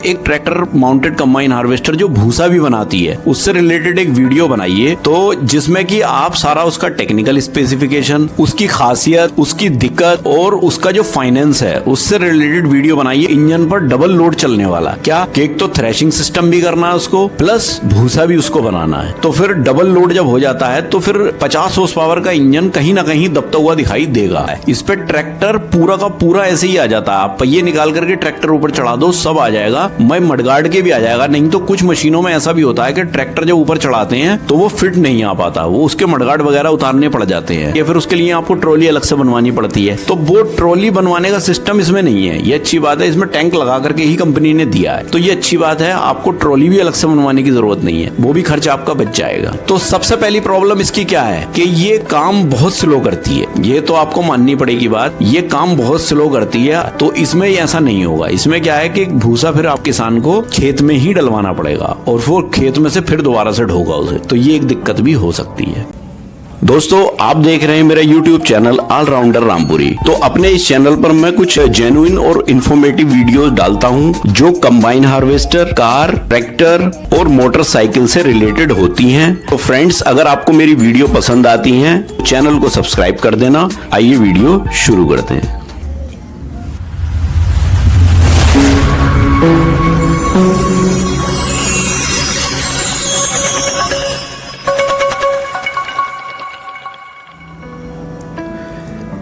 एक tractor mounted combine harvester जो भूसा भी बनाती है उससे रिलेटेड एक वीडियो बनाइए, तो जिसमें कि आप सारा उसका टेक्निकल स्पेसिफिकेशन, उसकी खासियत, उसकी दिक्कत और उसका जो फाइनेंस है उससे रिलेटेड वीडियो बनाइए। इंजन पर डबल लोड चलने वाला, क्या कि एक तो थ्रेशिंग सिस्टम भी करना है उसको, प्लस भूसा भी उसको बनाना है। तो फिर डबल लोड जब हो जाता है तो फिर 50 हॉर्स पावर का इंजन कहीं ना कहीं दबता हुआ दिखाई देगा। इस पे ट्रैक्टर पूरा का पूरा ऐसे ही आ जाता है। आप पहिए निकाल करके ट्रैक्टर ऊपर चढ़ा दो, सब आ जाएगा, मैं मडगार्ड के भी आ जाएगा। नहीं तो कुछ मशीनों में ऐसा भी होता है कि ट्रैक्टर जब ऊपर चढ़ाते हैं तो वो फिट नहीं आ पाता, वो उसके मडगार्ड वगैरह उतारने पड़ जाते हैं, या फिर उसके लिए आपको ट्रॉली अलग से बनवानी पड़ती है। तो वो ट्रॉली बनवाने का सिस्टम इसमें नहीं है, ये अच्छी बात है। इसमें टैंक लगा करके ही कंपनी ने दिया है, तो ये अच्छी बात है। आपको ट्रॉली भी अलग से बनवाने की जरूरत नहीं है, वो भी खर्चा आपका बच जाएगा। तो सबसे पहली प्रॉब्लम इसकी क्या है कि ये काम बहुत स्लो करती है, ये तो आपको माननी पड़ेगी बात, ये काम बहुत स्लो करती है। तो इसमें ऐसा नहीं होगा। इसमें क्या है कि भूसा फिर आप किसान को खेत में ही डलवाना पड़ेगा और वो खेत में से फिर दोबारा से ढोगा उसे, तो ये एक दिक्कत भी हो सकती है। दोस्तों, आप देख रहे हैं मेरा YouTube चैनल ऑलराउंडर रामपुरी। तो अपने इस चैनल पर मैं कुछ जेन्युइन और इंफॉर्मेटिव वीडियोस डालता हूं जो कंबाइन हार्वेस्टर, कार, ट्रैक्टर और मोटरसाइकिल से रिलेटेड होती हैं। तो फ्रेंड्स, अगर आपको मेरी वीडियो पसंद आती हैं तो चैनल को सब्सक्राइब कर देना। आइए वीडियो शुरू करते हैं।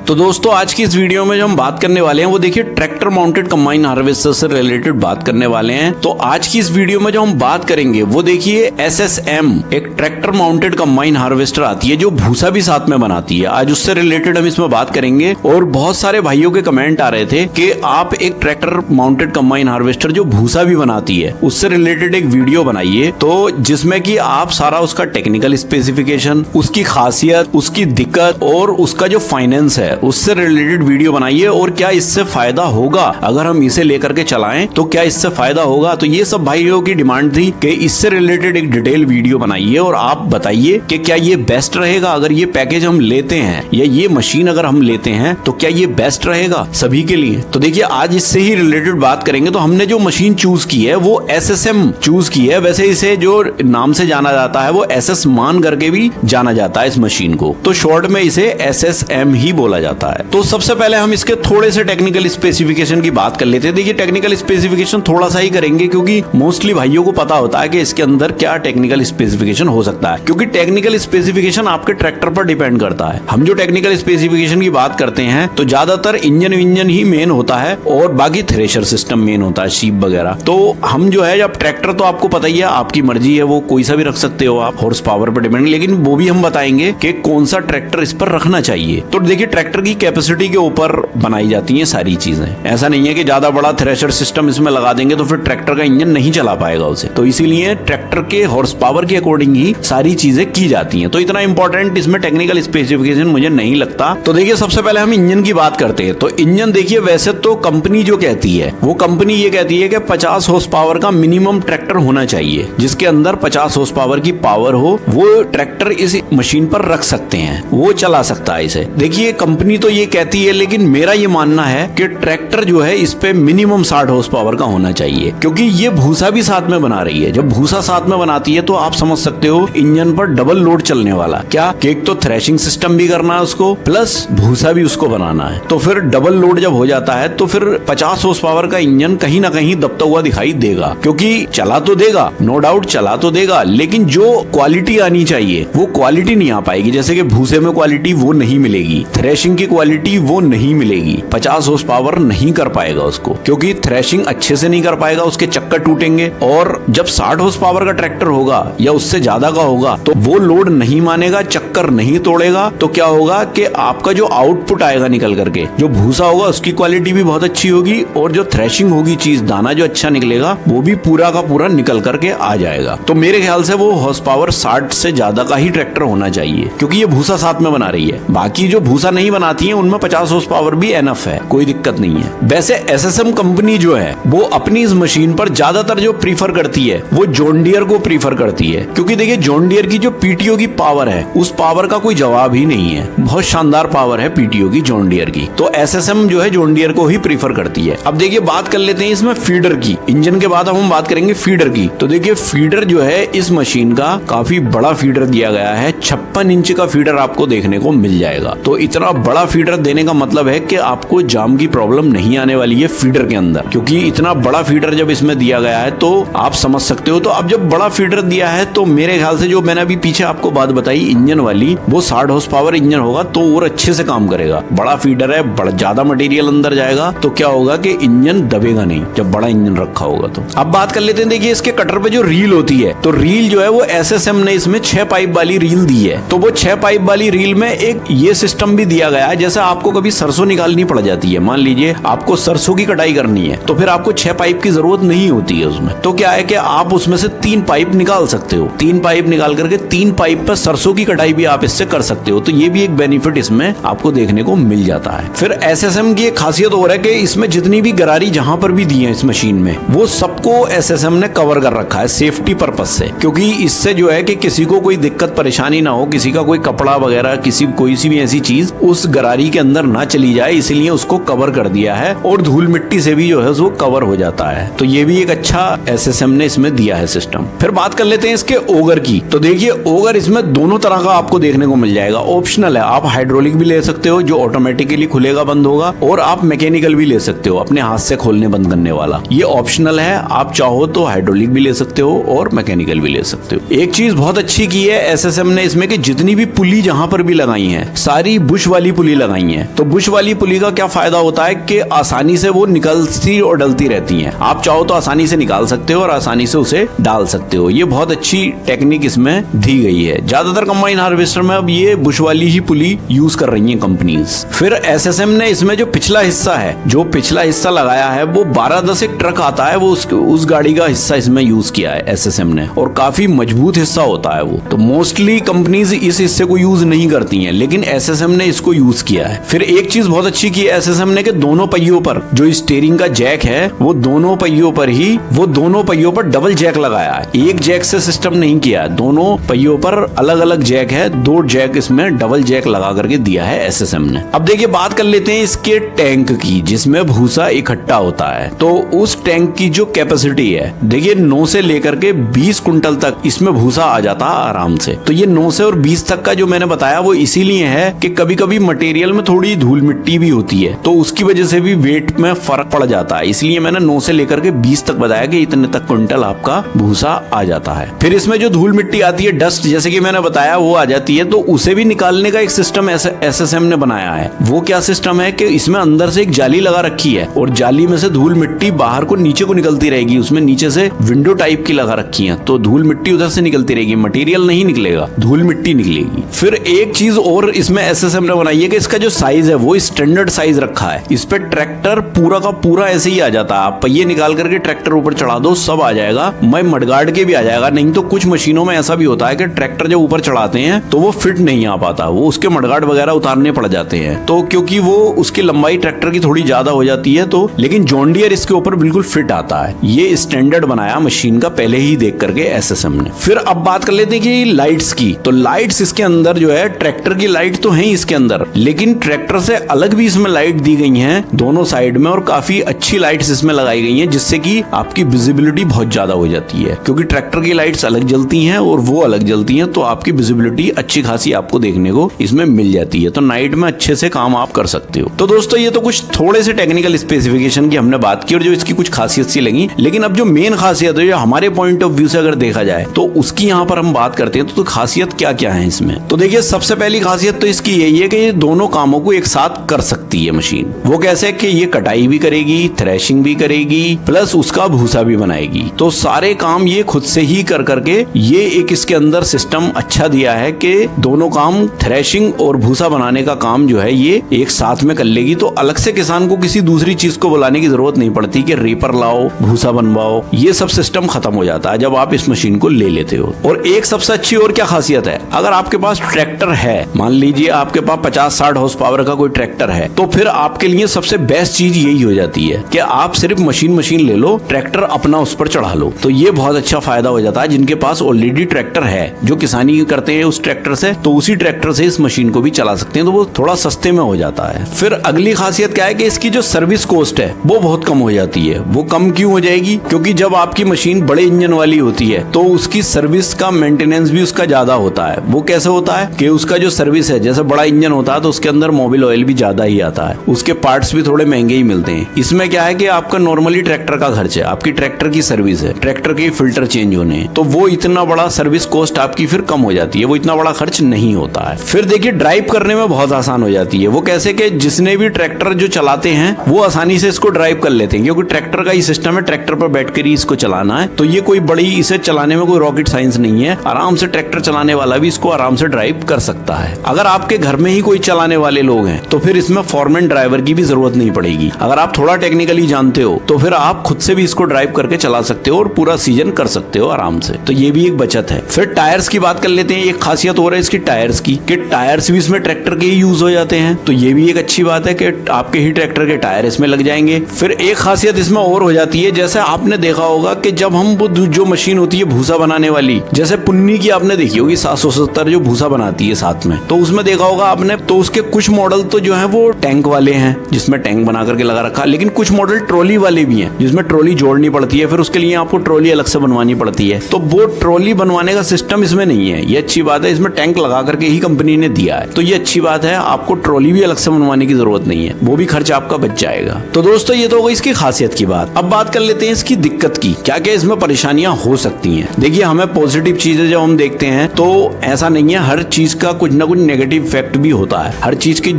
तो दोस्तों, आज की इस वीडियो में जो हम बात करने वाले हैं वो देखिए ट्रैक्टर माउंटेड कंबाइन हार्वेस्टर से रिलेटेड बात करने वाले हैं। तो आज की इस वीडियो में जो हम बात करेंगे वो देखिए SSM, एक ट्रैक्टर माउंटेड कंबाइन हार्वेस्टर आती है जो भूसा भी साथ में बनाती है। आज उससे रिलेटेड हम इसमें बात करेंगे। और बहुत सारे भाइयों के कमेंट आ रहे थे कि आप एक ट्रैक्टर माउंटेड कंबाइन हार्वेस्टर जो भूसा भी बनाती है उससे रिलेटेड एक वीडियो बनाइए, तो जिसमें कि आप सारा उसका टेक्निकल स्पेसिफिकेशन, उसकी खासियत, उसकी दिक्कत और उसका जो फाइनेंस है उससे रिलेटेड वीडियो बनाइए। और क्या इससे फायदा होगा अगर हम इसे लेकर के चलाएं, तो क्या इससे फायदा होगा। तो ये सब भाइयों की डिमांड थी कि इससे रिलेटेड एक डिटेल वीडियो बनाइए और आप बताइए कि क्या ये बेस्ट रहेगा अगर ये पैकेज हम लेते हैं, या ये मशीन अगर हम लेते हैं तो क्या ये बेस्ट रहेगा सभी के लिए। तो देखिए, आज इससे ही रिलेटेड बात करेंगे। तो हमने जो मशीन चूज की है वो SSM चूज की है। वैसे इसे जो नाम से जाना जाता है वो SS मान करके भी जाना जाता है इस मशीन को, तो शॉर्ट में इसे SSM ही बोला जाता है। तो सबसे पहले हम इसके थोड़े से टेक्निकल स्पेसिफिकेशन की बात कर लेते हैं। देखिए, टेक्निकल स्पेसिफिकेशन थोड़ा सा ही करेंगे क्योंकि मोस्टली भाइयों को पता होता है कि इसके अंदर क्या टेक्निकल स्पेसिफिकेशन हो सकता है, क्योंकि टेक्निकल स्पेसिफिकेशन आपके ट्रैक्टर पर डिपेंड करता है। हम जो टेक्निकल स्पेसिफिकेशन की बात करते हैं तो ज्यादातर इंजन ही मेन होता है और बाकी थ्रेशर सिस्टम मेन होता है, शीप वगैरह। तो हम जो है, जब ट्रैक्टर तो आपको पता ही है, आपकी मर्जी है, वो कोई सा भी रख सकते हो आप, हॉर्स पावर पर डिपेंड, लेकिन वो भी हम बताएंगे कि कौन सा ट्रैक्टर इस पर रखना चाहिए। तो देखिए, ट्रैक्टर की कैपेसिटी के ऊपर बनाई जाती हैं सारी चीजें। ऐसा नहीं है कि ज्यादा बड़ा थ्रेशर सिस्टम इसमें लगा देंगे तो फिर ट्रैक्टर का इंजन नहीं चला पाएगा उसे। तो इसीलिए ट्रैक्टर के हॉर्स पावर के अकॉर्डिंग ही सारी चीजें की जाती हैं। तो इतना इंपॉर्टेंट इसमें टेक्निकल स्पेसिफिकेशन मुझे नहीं लगता। तो देखिए, सबसे पहले हम इंजन की बात करते हैं। तो इंजन देखिए, वैसे तो कंपनी जो कहती है, वो कंपनी ये कहती है कि 50 हॉर्स पावर का मिनिमम ट्रैक्टर होना चाहिए, जिसके अंदर 50 हॉर्स पावर की पावर हो, वो ट्रैक्टर इस मशीन पर रख सकते हैं, वो चला सकता है इसे। देखिए, कंपनी तो ये कहती है, लेकिन मेरा ये मानना है कि ट्रैक्टर जो है इस पे मिनिमम 60 हॉर्स पावर का होना चाहिए, क्योंकि ये भूसा भी साथ में बना रही है। जब भूसा साथ में बनाती है तो आप समझ सकते हो इंजन पर डबल लोड चलने वाला, क्या कि एक तो थ्रेशिंग सिस्टम भी करना है उसको, प्लस भूसा भी उसको बनाना है। तो फिर डबल लोड जब हो जाता है तो फिर 50 हॉर्स पावर का इंजन कहीं ना कहीं दबता हुआ दिखाई देगा, क्योंकि चला तो देगा, नो डाउट चला तो देगा, लेकिन जो क्वालिटी आनी चाहिए वो क्वालिटी नहीं आ पाएगी। जैसे कि भूसे में क्वालिटी वो नहीं मिलेगी, थ्रेशिंग की क्वालिटी वो नहीं मिलेगी, 50 हॉर्स पावर नहीं कर पाएगा उसको, क्योंकि थ्रेशिंग अच्छे से नहीं कर पाएगा, उसके चक्कर टूटेंगे। और जब 60 हॉर्स पावर का ट्रैक्टर होगा या उससे ज्यादा का होगा तो वो लोड नहीं मानेगा, चक्कर नहीं तोड़ेगा। तो क्या होगा कि आपका जो आउटपुट आएगा निकल करके, जो भूसा होगा उसकी क्वालिटी भी बहुत अच्छी होगी, और जो थ्रेशिंग होगी चीज, दाना जो अच्छा निकलेगा वो भी पूरा का पूरा निकल करके आ जाएगा। तो मेरे ख्याल से वो हॉर्स पावर 60 से ज्यादा का ही ट्रैक्टर होना चाहिए, क्योंकि ये भूसा साथ में बना रही है। बाकी जो भूसा नहीं बना आती है उनमें 50 हॉर्स पावर भी एनफ है, कोई दिक्कत नहीं है। वैसे एसएसएम कंपनी जो है वो अपनी इस मशीन पर ज्यादातर जो प्रीफर करती है वो जॉन डियर को प्रीफर करती है, क्योंकि देखिए जॉन डियर की जो पीटीओ की पावर है उस पावर का कोई जवाब ही नहीं है। बहुत शानदार पावर है पीटीओ की जॉन डियर की, तो एसएसएम जो है जॉन डियर को ही प्रीफर करती है। अब देखिए बात कर लेते हैं इसमें फीडर की। इंजन के बाद अब हम बात करेंगे फीडर की। तो देखिए फीडर जो है इस मशीन का काफी बड़ा फीडर दिया गया है, 56 इंच का फीडर आपको देखने को मिल जाएगा। तो इतना बड़ा फीडर देने का मतलब है कि आपको जाम की प्रॉब्लम नहीं आने वाली है फीडर के अंदर, क्योंकि इतना बड़ा फीडर जब इसमें दिया गया है तो आप समझ सकते हो। तो अब जब बड़ा फीडर दिया है तो मेरे ख्याल से जो मैंने अभी पीछे आपको बात बताई इंजन वाली, वो 60 हॉर्स पावर इंजन होगा तो और अच्छे से काम करेगा। बड़ा फीडर है, बड़ा ज्यादा मटेरियल अंदर जाएगा तो क्या होगा कि इंजन दबेगा नहीं जब बड़ा इंजन रखा होगा। तो अब बात कर लेते हैं, देखिए इसके कटर पे जो रील होती है, तो रील जो है वो एसएसएम ने इसमें 6 पाइप वाली रील दी है। तो वो 6 पाइप वाली रील में एक ये सिस्टम भी दिया गया है, जैसे आपको कभी सरसों निकालनी पड़ जाती है, मान लीजिए आपको सरसों की कटाई करनी है तो फिर आपको 6 पाइप की जरूरत नहीं होती है उसमें। तो क्या है कि आप उसमें से 3 पाइप निकाल सकते हो, 3 पाइप निकाल करके 3 पाइप पर सरसों की कटाई भी आप इससे कर सकते हो। तो ये भी एक बेनिफिट इसमें आपको देखने को मिल जाता है। फिर एसएसएम की एक खासियत और है कि इसमें जितनी भी गरारी जहां पर भी दी है इस मशीन में, वो सबको एसएसएम ने कवर कर रखा है सेफ्टी पर्पस से, क्योंकि इससे जो है कि किसी को कोई दिक्कत परेशानी ना हो, किसी का कोई कपड़ा वगैरह कोई सी भी ऐसी चीज उस गरारी के अंदर ना चली जाए, इसलिए उसको कवर कर दिया है। और धूल मिट्टी से भी जो है वो कवर हो जाता है। तो ये भी एक अच्छा एसएसएम ने इसमें दिया है सिस्टम। फिर बात कर लेते हैं इसके ओगर की। तो देखिए ओगर इसमें दोनों तरह का आपको देखने को मिल जाएगा, ऑप्शनल है। आप हाइड्रोलिक भी ले सकते हो जो ऑटोमेटिकली खुलेगा बंद होगा, और आप मैकेनिकल भी ले सकते हो अपने हाथ से खोलने बंद करने वाला, ये ऑप्शनल है। आप चाहो तो हाइड्रोलिक भी ले सकते हो और मैकेनिकल भी ले सकते हो। एक चीज बहुत अच्छी की है एसएसएम ने इसमें कि जितनी भी पुली जहां पर भी लगाई है सारी बुश वाली पुली लगाई है। तो बुश वाली पुली का क्या फायदा होता है कि आसानी से वो निकलती और डलती रहती हैं। आप चाहो तो आसानी से निकाल सकते हो और आसानी से उसे डाल सकते हो। ये बहुत अच्छी टेक्निक इसमें दी गई है। ज्यादातर कंबाइन हार्वेस्टर में अब ये बुश वाली ही पुली यूज कर रही है कंपनीज। फिर एसएसएम ने इसमें जो पिछला हिस्सा है, जो पिछला हिस्सा लगाया है वो 12-10 एक ट्रक आता है, वो उस गाड़ी का हिस्सा इसमें यूज किया है एसएसएम ने, और काफी मजबूत हिस्सा होता है वो। तो मोस्टली कंपनीज इस हिस्से को यूज नहीं करती हैं, लेकिन एसएसएम ने इसको यूज किया है। फिर एक चीज बहुत अच्छी की है एसएसएम ने कि दोनों पहियों पर जो स्टीयरिंग का जैक है वो दोनों पहियों पर डबल जैक लगाया है, एक जैक से सिस्टम नहीं किया है। दोनों पहियों पर अलग अलग जैक है, 2 जैक इसमें डबल जैक लगा करके दिया है एसएसएम ने। अब देखिए बात कर लेते हैं इसके टैंक की जिसमें भूसा इकट्ठा होता है। तो उस टैंक की जो कैपेसिटी है देखिए 9 से लेकर के 20 कुंटल तक इसमें भूसा आ जाता है आराम से। तो ये 9 से और 20 तक का जो मैंने बताया वो इसीलिए है कि कभी कभी मटेरियल में थोड़ी धूल मिट्टी भी होती है, तो उसकी वजह से भी वेट में फर्क पड़ जाता है। इसलिए मैंने 9 से लेकर के 20 तक बताया कि इतने तक कुंटल आपका भूसा आ जाता है। फिर इसमें जो धूल मिट्टी आती है, डस्ट जैसे कि मैंने बताया वो आ जाती है, तो उसे भी निकालने का एक सिस्टम एसएसएम ने बनाया है। वो क्या सिस्टम है कि इसमें अंदर से एक जाली लगा रखी है और जाली में से धूल मिट्टी बाहर को नीचे को निकलती रहेगी। उसमें नीचे से विंडो टाइप की लगा रखी है, तो धूल मिट्टी उधर से निकलती रहेगी, मटेरियल नहीं निकलेगा, धूल मिट्टी निकलेगी। फिर एक चीज और इसमें एसएसएम ने बनाई है कि इसका जो साइज है वो स्टैंडर्ड साइज रखा है। इस पे ट्रैक्टर पूरा का पूरा ऐसे ही आ जाता है, आप पहिए निकाल करके ट्रैक्टर ऊपर चढ़ा दो सब आ जाएगा, मैं मडगार्ड के भी आ जाएगा। नहीं तो कुछ मशीनों में ऐसा भी होता है कि ट्रैक्टर जब ऊपर चढ़ाते हैं तो वो फिट नहीं आ पाता, वो उसके मडगार्ड वगैरह उतारने पड़ जाते हैं, तो क्योंकि वो उसकी लंबाई ट्रैक्टर की थोड़ी ज्यादा हो जाती है। तो लेकिन जॉन डियर इसके ऊपर बिल्कुल फिट आता है। ये स्टैंडर्ड बनाया मशीन का पहले ही देख करके एसएसएम ने। फिर अब बात कर लेते हैं कि लाइट्स की। तो लाइट्स इसके अंदर जो है ट्रैक्टर की लाइट तो है इसके अंदर, लेकिन ट्रैक्टर से अलग भी इसमें लाइट दी गई है दोनों साइड में, और काफी अच्छी लाइट्स इसमें लगाई गई हैं जिससे कि आपकी विजिबिलिटी बहुत ज्यादा हो जाती है, क्योंकि ट्रैक्टर की लाइट्स अलग जलती हैं और वो अलग जलती हैं, तो आपकी विजिबिलिटी अच्छी खासी आपको देखने को इसमें मिल जाती है। तो नाइट में अच्छे से काम आप कर सकते हो। तो दोस्तों ये तो कुछ थोड़े से टेक्निकल स्पेसिफिकेशन की हमने बात की और जो इसकी कुछ खासियत सी लगी, लेकिन अब जो मेन खासियत है जो हमारे पॉइंट ऑफ व्यू से अगर देखा जाए तो उसकी यहाँ पर हम बात करते हैं। तो खासियत क्या क्या है इसमें? तो देखिए सबसे पहली खासियत तो इसकी यही है कि ये दोनों कामों को एक साथ कर सकती है मशीन। वो कैसे कि ये कटाई भी करेगी, थ्रेशिंग भी करेगी, प्लस उसका भूसा भी बनाएगी। तो सारे काम ये खुद से ही कर करके ये एक इसके अंदर सिस्टम अच्छा दिया है कि दोनों काम थ्रेशिंग और भूसा बनाने का काम जो है ये एक साथ में कर लेगी। तो अलग से किसान को किसी दूसरी चीज को बुलाने की जरूरत नहीं पड़ती कि रीपर लाओ, भूसा बनवाओ, ये सब सिस्टम खत्म हो जाता है जब आप इस मशीन को ले लेते हो। और एक सबसे अच्छी और क्या खासियत है, अगर आपके पास ट्रैक्टर है, मान लीजिए आपके पास 50-60 हॉर्स पावर का कोई ट्रैक्टर है तो फिर आपके लिए सबसे बेस्ट चीज यही हो जाती है कि आप सिर्फ मशीन ले लो, ट्रैक्टर अपना उस पर चढ़ा लो। तो ये बहुत अच्छा फायदा हो जाता है जिनके पास ऑलरेडी ट्रैक्टर है, जो किसानी करते हैं उस ट्रैक्टर से, तो उसी ट्रैक्टर से इस मशीन को भी चला सकते हैं, तो वो थोड़ा सस्ते में हो जाता है। फिर अगली खासियत क्या है कि इसकी जो सर्विस कॉस्ट है वो बहुत कम हो जाती है। वो कम क्यों हो जाएगी? क्योंकि जब आपकी मशीन बड़े इंजन वाली होती है तो उसकी सर्विस का मेंटेनेंस भी उसका ज्यादा होता है। वो कैसे होता है कि उसका जो सर्विस है, जैसे बड़ा इंजन होता है तो उसके अंदर मोबिल ऑयल भी ज्यादा ही आता है, उसके पार्ट्स भी थोड़े महंगे ही मिलते हैं। इसमें क्या है कि आपका नॉर्मली ट्रैक्टर का खर्च है, आपकी ट्रैक्टर की सर्विस है, ट्रैक्टर के फिल्टर चेंज होने हैं, तो वो इतना बड़ा सर्विस कॉस्ट आपकी फिर कम हो जाती है, वो इतना बड़ा खर्च नहीं होता है। फिर देखिए ड्राइव करने में बहुत आसान हो जाती है। वो कैसे कि जिसने भी ट्रैक्टर जो चलाते हैं वो आसानी से इसको ड्राइव कर लेते हैं, क्योंकि ट्रैक्टर का ही सिस्टम है, ट्रैक्टर पर बैठकर ही इसको चलाना है। तो ये कोई बड़ी, इसे चलाने में कोई रॉकेट साइंस नहीं है, आराम से ट्रैक्टर चलाने वाला भी इसको आराम से ड्राइव कर सकता है। अगर आपके घर में ही कोई चलाने वाले लोग हैं तो फिर इसमें फॉरमैन ड्राइवर की भी जरूरत नहीं पड़ेगी। अगर आप थोड़ा टेक्निकली जानते हो तो फिर आप खुद से भी इसको ड्राइव करके चला सकते हो और पूरा सीजन कर सकते हो आराम से। तो ये भी एक बचत है। फिर टायर्स की बात कर लेते हैं। एक खासियत हो रहा है इसकी टायर्स की, कि टायर्स भी इसमें ट्रैक्टर के ही यूज हो जाते हैं, तो ये भी एक अच्छी बात है कि आपके ही ट्रैक्टर के टायर इसमें लग जाएंगे। फिर एक खासियत इसमें और हो जाती है, जैसे आपने देखा होगा कि जब हम वो जो मशीन होती है भूसा बनाने वाली, जैसे पुन्नी की आपने देखी होगी 770 जो भूसा बनाती है साथ में, तो उसमें देखा होगा आपने, तो उसके कुछ मॉडल तो जो है वो टैंक वाले हैं जिसमें टैंक बना करके लगा रखा, लेकिन कुछ मॉडल ट्रॉली वाले भी हैं जिसमें ट्रॉली जोड़नी पड़ती है, फिर उसके लिए आपको ट्रॉली अलग से बनवानी पड़ती है। तो वो ट्रॉली बनवाने का सिस्टम इसमें नहीं है, ये अच्छी बात है। इसमें टैंक लगा करके ही कंपनी ने दिया है, तो ये अच्छी बात है। आपको ट्रॉली भी अलग से बनवाने की जरूरत नहीं है, वो भी खर्च आपका बच जाएगा। तो दोस्तों ये तो हो गई इसकी खासियत की बात। अब बात कर लेते हैं इसकी दिक्कत की, क्या क्या इसमें परेशानियां हो सकती हैं। देखिए हमें पॉजिटिव चीजें जब हम देखते हैं तो ऐसा नहीं है, हर चीज का कुछ ना कुछ नेगेटिव इफेक्ट भी होता है। हर चीज की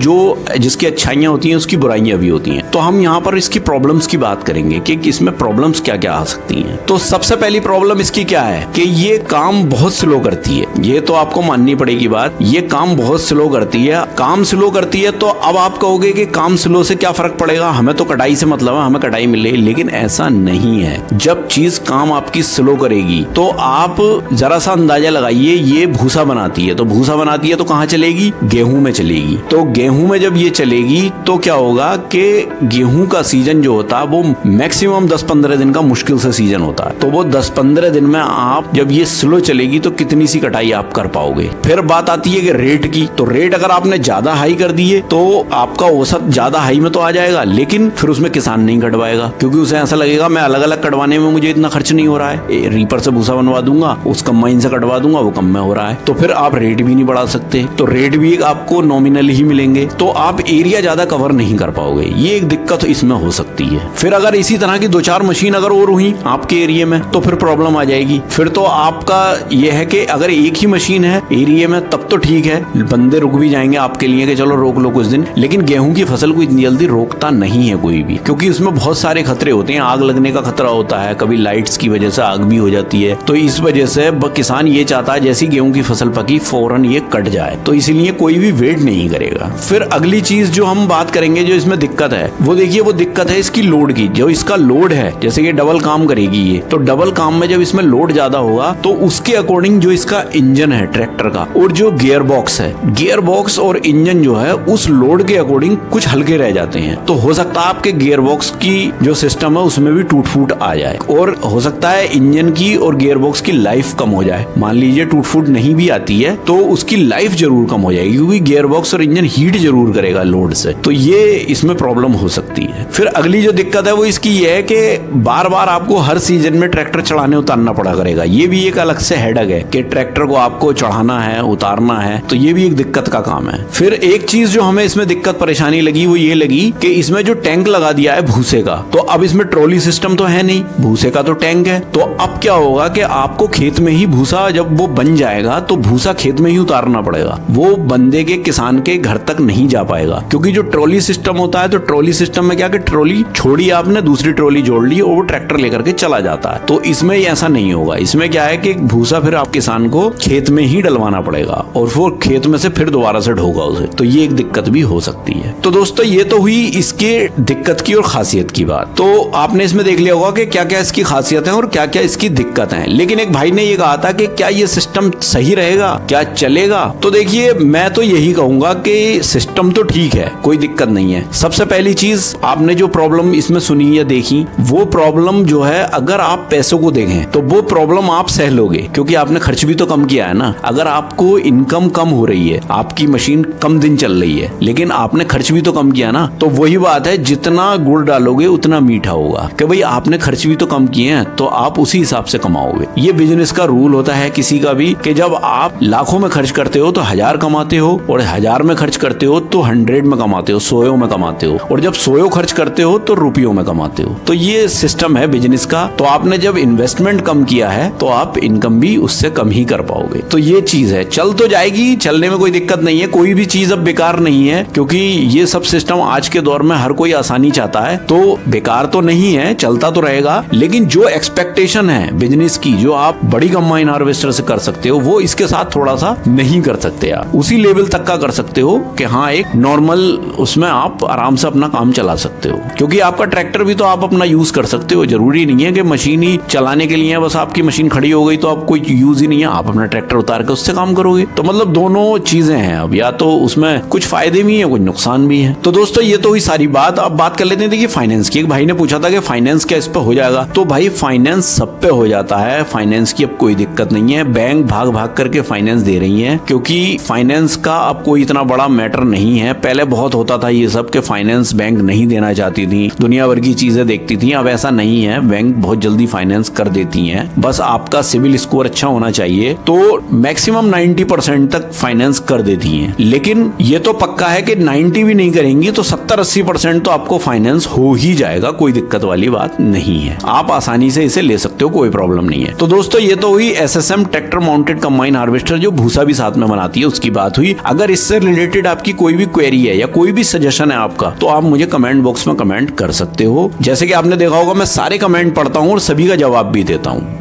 जिसकी अच्छाइयां होती हैं उसकी बुराइयां भी होती हैं। तो हम यहाँ पर इसकी प्रॉब्लम्स की बात करेंगे कि इसमें प्रॉब्लम्स क्या क्या आ सकती हैं। तो सबसे पहली प्रॉब्लम इसकी क्या है कि ये काम बहुत स्लो करती है। ये तो आपको माननी पड़ेगी बात, ये काम बहुत स्लो करती है। काम स्लो करती है तो अब आप कहोगे कि काम स्लो से क्या फर्क पड़ेगा, हमें तो कटाई से मतलब है, हमें कटाई मिले, लेकिन ऐसा नहीं है। जब चीज काम आपकी स्लो करेगी तो आप जरा सा अंदाजा लगाइए, ये भूसा बनाती है, तो भूसा बनाती है तो कहाँ चलेगी? गेहूं में चलेगी। तो गेहूं में जब ये चलेगी तो क्या होगा कि गेहूं का सीजन जो होता है वो मैक्सिमम 10-15 दिन का मुश्किल से सीजन होता है। तो वो 10-15 दिन में आप जब ये स्लो चलेगी तो कितनी सी कटाई आप कर पाओगे। फिर बात आती है कि रेट की, तो रेट अगर आपने ज्यादा हाई कर दिए तो आपका औसत ज्यादा हाई में तो आ जाएगा, लेकिन फिर उसमें किसान नहीं कटवाएगा, क्योंकि उसे ऐसा लगेगा मैं अलग अलग कटवाने में मुझे इतना खर्च नहीं हो रहा है, रीपर से भूसा बनवा दूंगा, उस कंबाइन से कटवा दूंगा, वो कम में हो रहा है। तो फिर आप रेट भी नहीं बढ़ा सकते, तो रेट भी आपको नॉमिनल ही मिलेंगे, तो आप एरिया ज्यादा कवर नहीं कर पाओगे। ये एक दिक्कत इसमें हो सकती है। फिर अगर इसी तरह की 2-4 मशीन अगर और हुई आपके एरिया में तो फिर प्रॉब्लम आ जाएगी। फिर तो आपका यह है कि अगर एक ही मशीन है एरिया में तब तो ठीक है, बंदे रुक भी जाएंगे आपके लिए कि चलो रोक लो कुछ दिन, लेकिन गेहूं की फसल को इतनी जल्दी रोकता नहीं है कोई भी, क्योंकि उसमें बहुत सारे खतरे होते हैं। आग लगने का खतरा होता है, कभी लाइट्स की वजह से आग भी हो जाती है। तो इस वजह से किसान ये चाहता है जैसी गेहूं की फसल पकी फौरन ये कट जाए, तो इसलिए कोई भी वेट नहीं करेगा। फिर अगली चीज जो हम बात करेंगे जो इसमें दिक्कत है, वो देखिए वो दिक्कत है इसकी लोड की। जो इसका लोड है, जैसे कि डबल काम करेगी ये, तो डबल काम में जब इसमें लोड ज्यादा होगा तो उसके अकॉर्डिंग जो इसका इंजन है ट्रैक्टर का और जो गियर बॉक्स है, गियर बॉक्स और इंजन जो है उस लोड के अकॉर्डिंग कुछ हल्के रह जाते हैं। तो हो सकता है आपके गियर बॉक्स की जो सिस्टम है उसमें भी टूट फूट आ जाए, और हो सकता है इंजन की और गियर बॉक्स की लाइफ कम हो जाए। मान लीजिए टूट फूट नहीं भी आती है तो उसकी लाइफ जरूर कम हो जाएगी, क्योंकि गियर बॉक्स और इंजन हीट जरूर करेगा लोड से, तो ये इसमें प्रॉब्लम हो सकती है। फिर अगली जो दिक्कत है वो इसकी ये है कि बार बार आपको हर सीजन में ट्रैक्टर चढ़ाने उतारना पड़ा करेगा। ये भी एक अलग से हेडेक है कि ट्रैक्टर को आपको चढ़ाना है, उतारना है, तो ये भी एक दिक्कत का काम है। फिर एक चीज जो हमें इसमें दिक्कत परेशानी लगी वो ये लगी कि इसमें जो टैंक लगा दिया है भूसे का, तो अब इसमें ट्रॉली सिस्टम तो है नहीं, भूसे का तो टैंक है। तो अब क्या होगा कि आपको खेत में ही भूसा जब वो बन जाएगा तो भूसा खेत में ही उतारना पड़ेगा, वो बंदे के किसान के घर तक नहीं जा पाएगा। क्योंकि जो ट्रॉली सिस्टम होता है, तो ट्रॉली सिस्टम में क्या कि ट्रॉली छोड़ी आपने, दूसरी ट्रॉली जोड़ ली और वो ट्रैक्टर लेकर के चला जाता है। तो इसमें ऐसा नहीं होगा। इसमें क्या है कि भूसा फिर आप किसान को खेत में ही डलवाना पड़ेगा और वो खेत में से फिर दोबारा से ढोगा उसे, तो ये एक दिक्कत भी हो सकती है। तो दोस्तों ये तो हुई इसके दिक्कत की और खासियत की बात। तो आपने इसमें देख लिया होगा कि क्या क्या इसकी खासियत है और क्या क्या इसकी दिक्कत है। लेकिन एक भाई ने ये कहा था कि क्या ये सिस्टम सही रहेगा, क्या चलेगा? तो देखिए मैं तो यही कहूंगा कहूंगा कि सिस्टम तो ठीक है, कोई दिक्कत नहीं है। सबसे पहली चीज, आपने जो प्रॉब्लम इसमें सुनी या देखी, वो प्रॉब्लम जो है अगर आप पैसों को देखें तो वो प्रॉब्लम आप सह लोगे, क्योंकि आपने खर्च भी तो कम किया है ना। अगर आपको इनकम कम हो रही है, आपकी मशीन कम दिन चल रही है, लेकिन आपने खर्च भी तो कम किया ना, तो वही बात है, जितना गुड़ डालोगे उतना मीठा होगा। कि भाई आपने खर्च भी तो कम किए हैं तो आप उसी हिसाब से कमाओगे। ये बिजनेस का रूल होता है किसी का भी, कि जब आप लाखों में खर्च करते हो तो 1000 कमाते हो, और 1000 में खर्च करते हो तो 100 में कमाते हो, 100 में कमाते हो, और जब 100 खर्च करते हो तो रुपयों में कमाते हो। तो ये सिस्टम है बिजनेस का। तो आपने जब इन्वेस्टमेंट कम किया है तो आप इनकम भी उससे कम ही कर पाओगे। तो ये चीज है, चल तो जाएगी, चलने में कोई दिक्कत नहीं है। कोई भी चीज अब बेकार नहीं है, क्योंकि ये सब सिस्टम आज के दौर में हर कोई आसानी चाहता है, तो बेकार तो नहीं है, चलता तो रहेगा। लेकिन जो एक्सपेक्टेशन है बिजनेस की, जो आप बड़ी कंबाइन हार्वेस्टर से कर सकते हो, वो इसके साथ थोड़ा सा नहीं कर सकते। आप उसी लेवल तक का कर सकते हो कि हाँ, एक नॉर्मल उसमें आप आराम से अपना काम चला सकते हो। क्योंकि आपका ट्रैक्टर भी तो आप अपना यूज कर सकते हो, जरूरी नहीं है कि मशीन ही चलाने के लिए है। बस आपकी मशीन खड़ी हो गई तो आप कोई यूज ही नहीं है, आप अपना ट्रैक्टर उतार के उससे काम करोगे। तो मतलब दोनों चीजें हैं। अब या तो उसमें कुछ फायदे भी है, कुछ नुकसान भी है। तो दोस्तों ये तो हुई सारी बात। अब बात कर लेते हैं देखिए फाइनेंस की। एक भाई ने पूछा था कि फाइनेंस क्या इस पे हो जाएगा? तो भाई फाइनेंस सब पे हो जाता है, फाइनेंस की अब कोई दिक्कत नहीं है। बैंक भाग भाग करके फाइनेंस दे रही है, क्योंकि फाइनेंस का अब कोई इतना बड़ा मैटर नहीं है। पहले बहुत होता था ये सब कि फाइनेंस बैंक नहीं देना चाहती थी, दुनिया भर की चीजें देखती थी। अब ऐसा नहीं है, बैंक बहुत जल्दी फाइनेंस कर देती हैं। बस आपका सिविल स्कोर अच्छा होना चाहिए, तो मैक्सिमम 90% तक फाइनेंस कर देती हैं। लेकिन ये तो पक्का है कि 90 भी नहीं करेंगी तो 70-80% तो आपको फाइनेंस हो ही जाएगा। कोई दिक्कत वाली बात नहीं है, आप आसानी से इसे ले सकते हो, कोई प्रॉब्लम नहीं है। तो दोस्तों ये तो हुई SSM tractor mounted combine harvester, जो भूसा भी साथ में बनाती है, उसकी बात हुई। अगर इससे रिलेटेड आपकी कोई भी क्वेरी है या कोई भी सजेशन है आपका, तो आप मुझे कमेंट बॉक्स में कमेंट कर सकते हो। जैसे कि आपने देखा होगा, मैं सारे कमेंट पढ़ता हूँ और सभी का जवाब भी देता हूँ।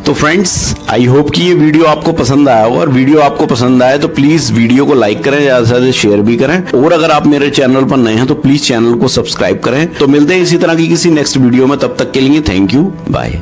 तो फ्रेंड्स, आई होप कि ये वीडियो आपको पसंद आया हो, और वीडियो आपको पसंद आए तो प्लीज वीडियो को लाइक करें, ज्यादा से ज्यादा शेयर भी करें, और अगर आप मेरे चैनल पर नए हैं तो प्लीज चैनल को सब्सक्राइब करें। तो मिलते हैं इसी तरह की किसी नेक्स्ट वीडियो में, तब तक के लिए थैंक यू, बाय।